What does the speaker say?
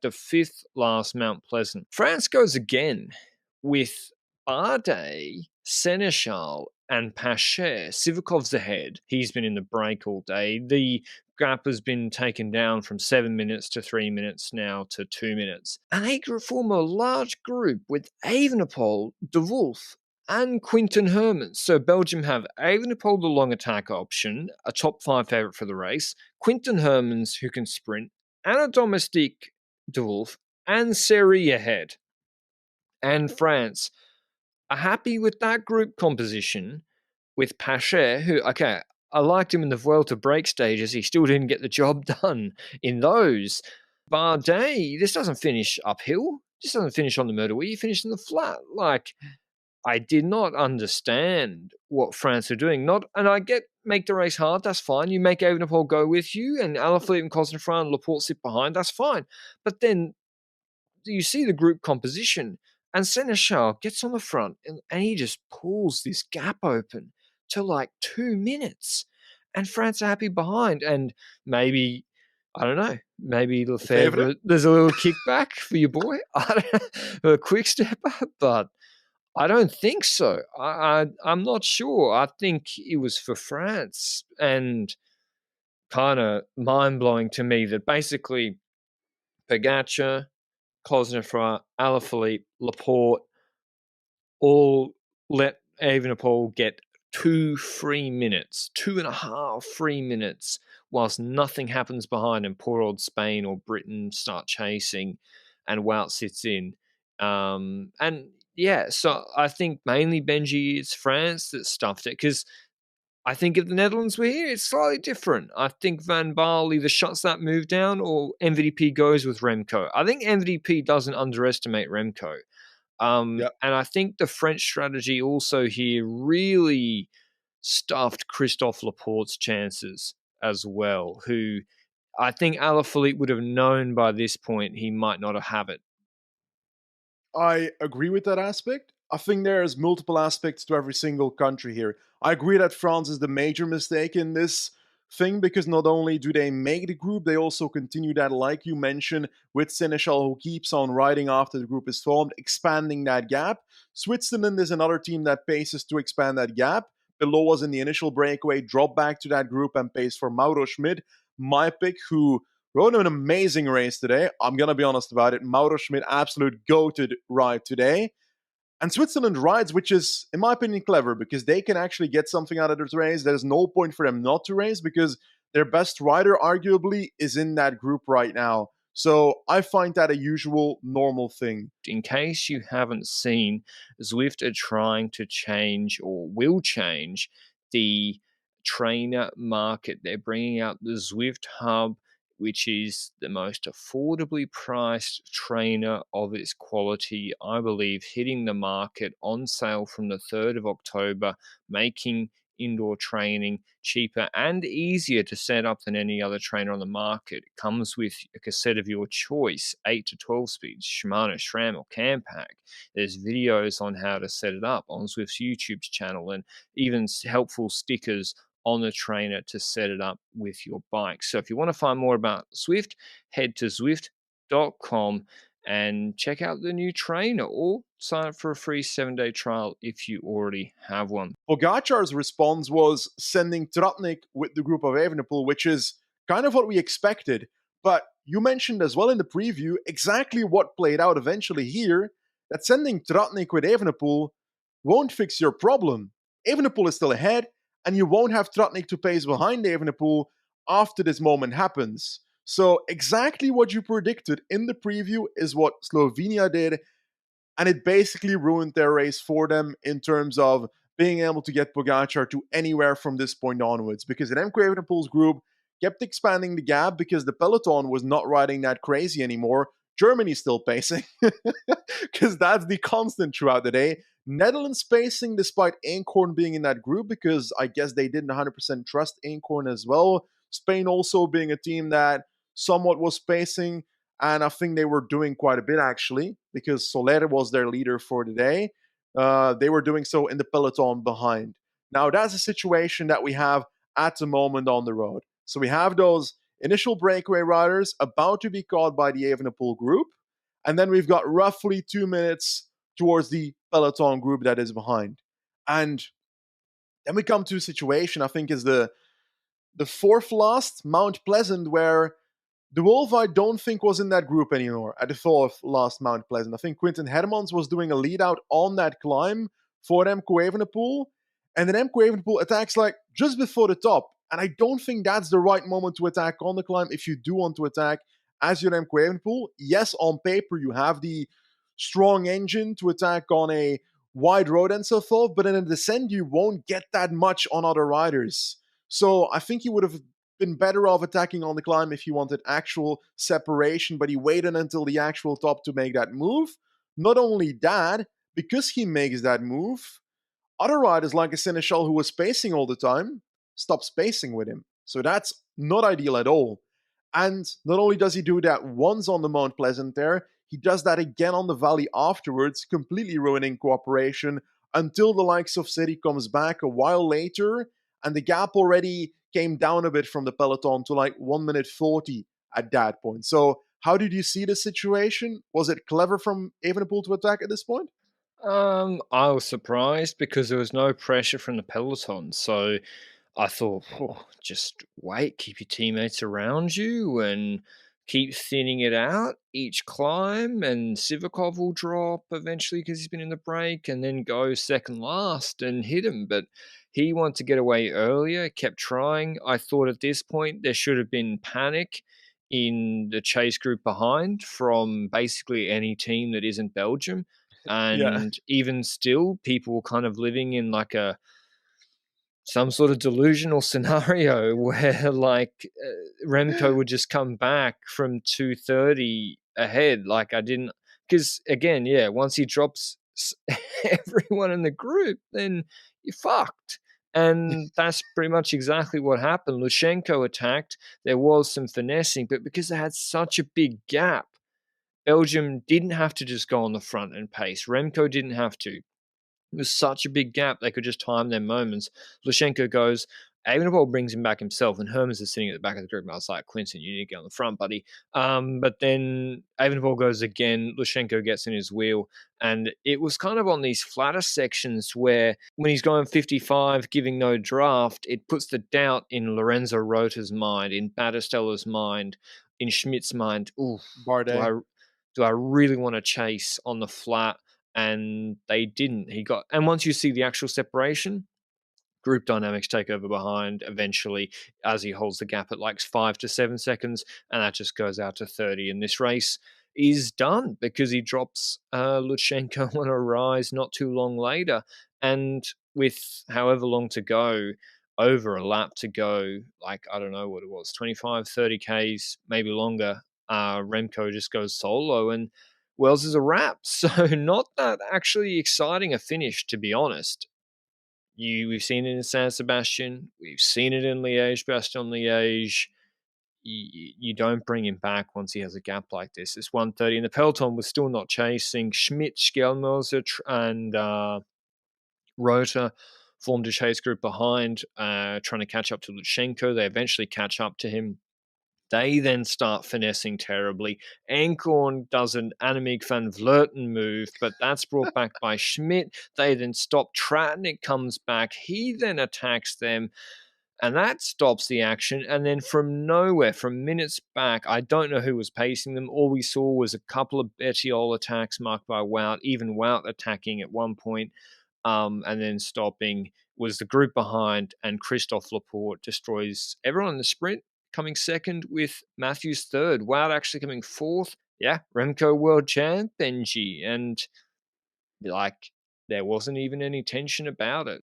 the fifth last Mount Pleasant. France goes again with Bardet, Seneschal, and Pacher. Sivakov's ahead. He's been in the break all day. The gap has been taken down from 7 minutes to 3 minutes now to 2 minutes. And they form a large group with Evenepoel, De Wolf, and Quinten Hermans. So Belgium have Evenepoel, the long attack option, a top 5 favourite for the race, Quinten Hermans, who can sprint, and a domestique De Wolf, and Seri ahead. And France are happy with that group composition with Pacher, who, okay, I liked him in the Vuelta break stages. He still didn't get the job done in those. Bardet, this doesn't finish uphill. This doesn't finish on the motorway. You finish in the flat. Like, I did not understand what France are doing. And I get make the race hard. That's fine. You make Evenepoel go with you, and Alaphilippe and Cosnefroid and Laporte sit behind. That's fine. But then you see the group composition, and Seneschal gets on the front, and he just pulls this gap open to like 2 minutes, and France are happy behind. And maybe, I don't know, maybe Lefebvre, there's a little kickback for your boy, I don't know, a quick stepper, but I don't think so. I'm not sure. I think it was for France, and kind of mind-blowing to me that basically Pogacar, Cosnefroid, Alaphilippe, Laporte all let Evenepoel get 2 free minutes, 2.5 free minutes, whilst nothing happens behind and poor old Spain or Britain start chasing and Wout sits in. And yeah, so I think mainly Benji, it's France that stuffed it, because I think if the Netherlands were here, it's slightly different. I think Van Baal either shuts that move down or MVP goes with Remco. I think MVP doesn't underestimate Remco. And I think the French strategy also here really stuffed Christophe Laporte's chances as well, who I think Alaphilippe would have known by this point he might not have it. I agree with that aspect. I think there's multiple aspects to every single country here. I agree that France is the major mistake in this thing, because not only do they make the group, they also continue that, like you mentioned, with Seneschal, who keeps on riding after the group is formed, expanding that gap. Switzerland is another team that paces to expand that gap. Below was in the initial breakaway, dropped back to that group and paced for Mauro Schmid, my pick, who rode an amazing race today. I'm going to be honest about it. Mauro Schmid, absolute goated ride today. And Switzerland rides, which is, in my opinion, clever, because they can actually get something out of this race. There's no point for them not to race, because their best rider, arguably, is in that group right now. So I find that a usual, normal thing. In case you haven't seen, Zwift are trying to change, or will change, the trainer market. They're bringing out the Zwift Hub, which is the most affordably priced trainer of its quality, I believe, hitting the market on sale from the 3rd of October, making indoor training cheaper and easier to set up than any other trainer on the market. It comes with a cassette of your choice, 8 to 12 speeds, Shimano, SRAM, or Campac. There's videos on how to set it up on Zwift's YouTube channel, and even helpful stickers on the trainer to set it up with your bike. So if you want to find more about Zwift, head to Zwift.com and check out the new trainer, or sign up for a free 7-day trial if you already have one. Pogacar's response was sending Tratnik with the group of Evenepoel, which is kind of what we expected. But you mentioned as well in the preview exactly what played out eventually here, that sending Tratnik with Evenepoel won't fix your problem. Evenepoel is still ahead, and you won't have Tratnik to pace behind Evenepoel after this moment happens. So exactly what you predicted in the preview is what Slovenia did, and it basically ruined their race for them in terms of being able to get Pogacar to anywhere from this point onwards, because Remco Evenepoel's group kept expanding the gap because the peloton was not riding that crazy anymore. Germany's still pacing, because that's the constant throughout the day. Netherlands pacing despite Eenkhoorn being in that group, because I guess they didn't 100% trust Eenkhoorn as well. Spain also being a team that somewhat was pacing, and I think they were doing quite a bit actually, because Soler was their leader for the day. They were doing so in the peloton behind. Now that's a situation that we have at the moment on the road. So we have those initial breakaway riders about to be caught by the Evenepoel group. And then we've got roughly 2 minutes towards the peloton group that is behind. And then we come to a situation, I think, is the fourth last, Mount Pleasant, where the Wolf I don't think was in that group anymore at the fourth last Mount Pleasant. I think Quinten Hermans was doing a lead out on that climb for Remco Evenepoel. And then Remco Evenepoel attacks like just before the top. And I don't think that's the right moment to attack on the climb if you do want to attack as your Remco Evenepoel. Yes, on paper you have the strong engine to attack on a wide road and so forth, but in a descent you won't get that much on other riders. So I think he would have been better off attacking on the climb if he wanted actual separation, but he waited until the actual top to make that move. Not only that, because he makes that move, other riders like a Seneschal who was spacing all the time stop spacing with him. So that's not ideal at all. And not only does he do that once on the Mount Pleasant there, he does that again on the valley afterwards, completely ruining cooperation until the likes of City comes back a while later, and the gap already came down a bit from the peloton to like 1 minute 40 at that point. So how did you see the situation? Was it clever from Evenepoel to attack at this point? I was surprised because there was no pressure from the peloton. So I thought, oh, just wait, keep your teammates around you and keep thinning it out each climb. And Sivakov will drop eventually because he's been in the break and then go second last and hit him. But he wanted to get away earlier, kept trying. I thought at this point there should have been panic in the chase group behind from basically any team that isn't Belgium. Yeah. And even still, people were kind of living in like some sort of delusional scenario where like Remco would just come back from 2:30 ahead. Like I didn't, because again, yeah, once he drops everyone in the group, then you're fucked. And that's pretty much exactly what happened. Lushenko attacked. There was some finessing, but because they had such a big gap, Belgium didn't have to just go on the front and pace. Remco didn't have to. It was such a big gap, they could just time their moments. Lushenko goes, Evenepoel brings him back himself, and Hermans is sitting at the back of the group. And I was like, Quinten, you need to get on the front, buddy. But then Evenepoel goes again. Lushenko gets in his wheel. And it was kind of on these flatter sections where when he's going 55, giving no draft, it puts the doubt in Lorenzo Rota's mind, in Battistella's mind, in Schmidt's mind. Ooh, do Bardet. I really want to chase on the flat? And they didn't. And once you see the actual separation, group dynamics take over behind eventually as he holds the gap at like 5 to 7 seconds, and that just goes out to 30. And this race is done because he drops Lutsenko on a rise not too long later. And with however long to go, over a lap to go, like I don't know what it was, 25, 30 Ks, maybe longer, Remco just goes solo and Wells is a wrap. So not that actually exciting a finish, to be honest. We've seen it in San Sebastian. We've seen it in Liège, Bastogne Liège. You don't bring him back once he has a gap like this. It's 1:30, and the peloton was still not chasing. Schmidt, Schelmoser, and Rota formed a chase group behind, trying to catch up to Lutsenko. They eventually catch up to him. They then start finessing terribly. Ankorn does an Annemiek van Vleuten move, but that's brought back by Schmidt. They then stop. Tratnik comes back. He then attacks them, and that stops the action. And then from nowhere, from minutes back, I don't know who was pacing them. All we saw was a couple of Bettiol attacks marked by Wout, even Wout attacking at one point, and then stopping. Was the group behind, and Christophe Laporte destroys everyone in the sprint, coming second with Matthews third. Wout actually coming fourth. Yeah, Remco world champ, Benji. And like, there wasn't even any tension about it.